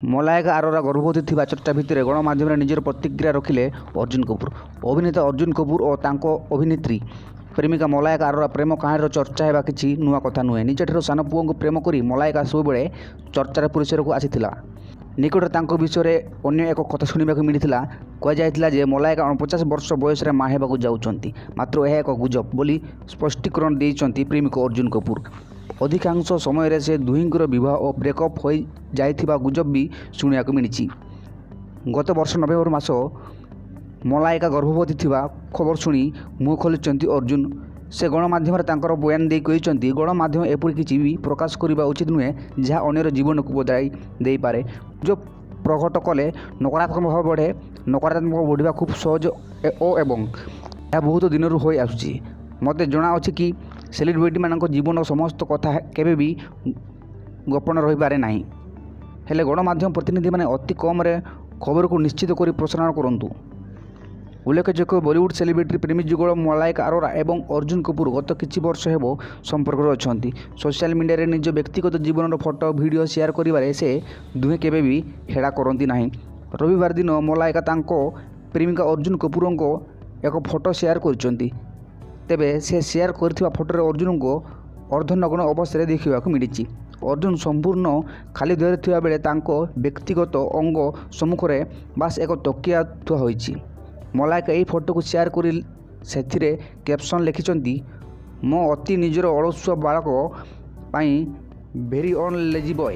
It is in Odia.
ମଲାୟିକା ଆରୋରା ଗର୍ଭବତୀ ଥିବା ଚର୍ଚ୍ଚା ଭିତରେ ଗଣମାଧ୍ୟମରେ ନିଜର ପ୍ରତିକ୍ରିୟା ରଖିଲେ ଅର୍ଜୁନ କପୁର। ଅଭିନେତା ଅର୍ଜୁନ କପୁର ଓ ତାଙ୍କ ଅଭିନେତ୍ରୀ ପ୍ରେମିକା ମଲାୟିକା ଆରୋରା ପ୍ରେମ କାହାଣୀର ଚର୍ଚ୍ଚା ହେବା କିଛି ନୂଆ କଥା ନୁହେଁ। ନିଜଠାରୁ ସାନ ପୁଅଙ୍କୁ ପ୍ରେମ କରି ମଲାୟିକା ସବୁବେଳେ ଚର୍ଚ୍ଚାର ପରିସରକୁ ଆସିଥିଲା। ନିକଟରେ ତାଙ୍କ ବିଷୟରେ ଅନ୍ୟ ଏକ କଥା ଶୁଣିବାକୁ ମିଳିଥିଲା। କୁହାଯାଇଥିଲା ଯେ ମଲାୟିକା 49 ବର୍ଷ ବୟସରେ ମା' ହେବାକୁ ଯାଉଛନ୍ତି। ମାତ୍ର ଏହା ଏକ ଗୁଜବ ବୋଲି ସ୍ପଷ୍ଟୀକରଣ ଦେଇଛନ୍ତି ପ୍ରେମିକ ଅର୍ଜୁନ କପୁର। ଅଧିକାଂଶ ସମୟରେ ସେ ଦୁହିଁଙ୍କର ବିବାହ ଓ ବ୍ରେକଅପ୍ ହୋଇଯାଇଥିବା ଗୁଜବ ବି ଶୁଣିବାକୁ ମିଳିଛି। ଗତ ବର୍ଷ ନଭେମ୍ବର ମାସ ମଲାୟିକା ଗର୍ଭବତୀ ଥିବା ଖବର ଶୁଣି ମୁହଁ ଖୋଲିଛନ୍ତି ଅର୍ଜୁନ। ସେ ଗଣମାଧ୍ୟମରେ ତାଙ୍କର ବୟାନ ଦେଇ କହିଛନ୍ତି, ଗଣମାଧ୍ୟମ ଏପରି କିଛି ବି ପ୍ରକାଶ କରିବା ଉଚିତ ନୁହେଁ ଯାହା ଅନ୍ୟର ଜୀବନକୁ ବଦଳାଇ ଦେଇପାରେ। ଗୁଜବ ପ୍ରଘଟ କଲେ ନକାରାତ୍ମକ ଭାବ ବଢ଼େ। ନକାରାତ୍ମକ ବଢ଼ିବା ଖୁବ୍ ସହଜ ଏବଂ ଏହା ବହୁତ ଦିନରୁ ହୋଇ ଆସୁଛି। ମୋତେ ଜଣାଅଛି କି ସେଲିବ୍ରିଟିମାନଙ୍କ ଜୀବନର ସମସ୍ତ କଥା କେବେ ବି ଗୋପନ ରହିପାରେ ନାହିଁ। ହେଲେ ଗଣମାଧ୍ୟମ ପ୍ରତିନିଧିମାନେ ଅତି କମରେ ଖବରକୁ ନିଶ୍ଚିତ କରି ପ୍ରସାରଣ କରନ୍ତୁ। ଉଲ୍ଲେଖଯୋଗ୍ୟ, ବଲିଉଡ୍ ସେଲିବ୍ରିଟି ପ୍ରେମୀ ଯୁଗଳ ମଲାୟିକା ଆରୋରା ଏବଂ ଅର୍ଜୁନ କପୁର ଗତ କିଛି ବର୍ଷ ହେବ ସମ୍ପର୍କରେ ଅଛନ୍ତି। ସୋସିଆଲ ମିଡ଼ିଆରେ ନିଜ ବ୍ୟକ୍ତିଗତ ଜୀବନର ଫଟୋ ଭିଡ଼ିଓ ସେୟାର କରିବାରେ ସେ ଦୁହେଁ କେବେ ବି ହେଳା କରନ୍ତି ନାହିଁ। ରବିବାର ଦିନ ମଲାୟିକା ତାଙ୍କ ପ୍ରେମିକା ଅର୍ଜୁନ କପୁରଙ୍କ ଏକ ଫଟୋ ସେୟାର କରିଛନ୍ତି। ତେବେ ସେ ସେୟାର କରିଥିବା ଫଟୋରେ ଅର୍ଜୁନଙ୍କୁ ଅର୍ଦ୍ଧନଗ୍ନ ଅବସ୍ଥାରେ ଦେଖିବାକୁ ମିଳିଛି। ଅର୍ଜୁନ ସମ୍ପୂର୍ଣ୍ଣ ଖାଲି ଦେହରେ ଥିବା ବେଳେ ତାଙ୍କ ବ୍ୟକ୍ତିଗତ ଅଙ୍ଗ ସମ୍ମୁଖରେ ବାସ୍ ଏକ ତକିଆ ଥୁଆ ହୋଇଛି। ମଲାୟିକା ଏହି ଫଟୋକୁ ସେୟାର କରି ସେଥିରେ କ୍ୟାପସନ୍ ଲେଖିଛନ୍ତି, ମୋ ଅତି ନିଜର ଅଳସୁଆ ବାଳକ ପାଇଁ ଭେରି ଅନ୍ ଲେଜି ବୟ।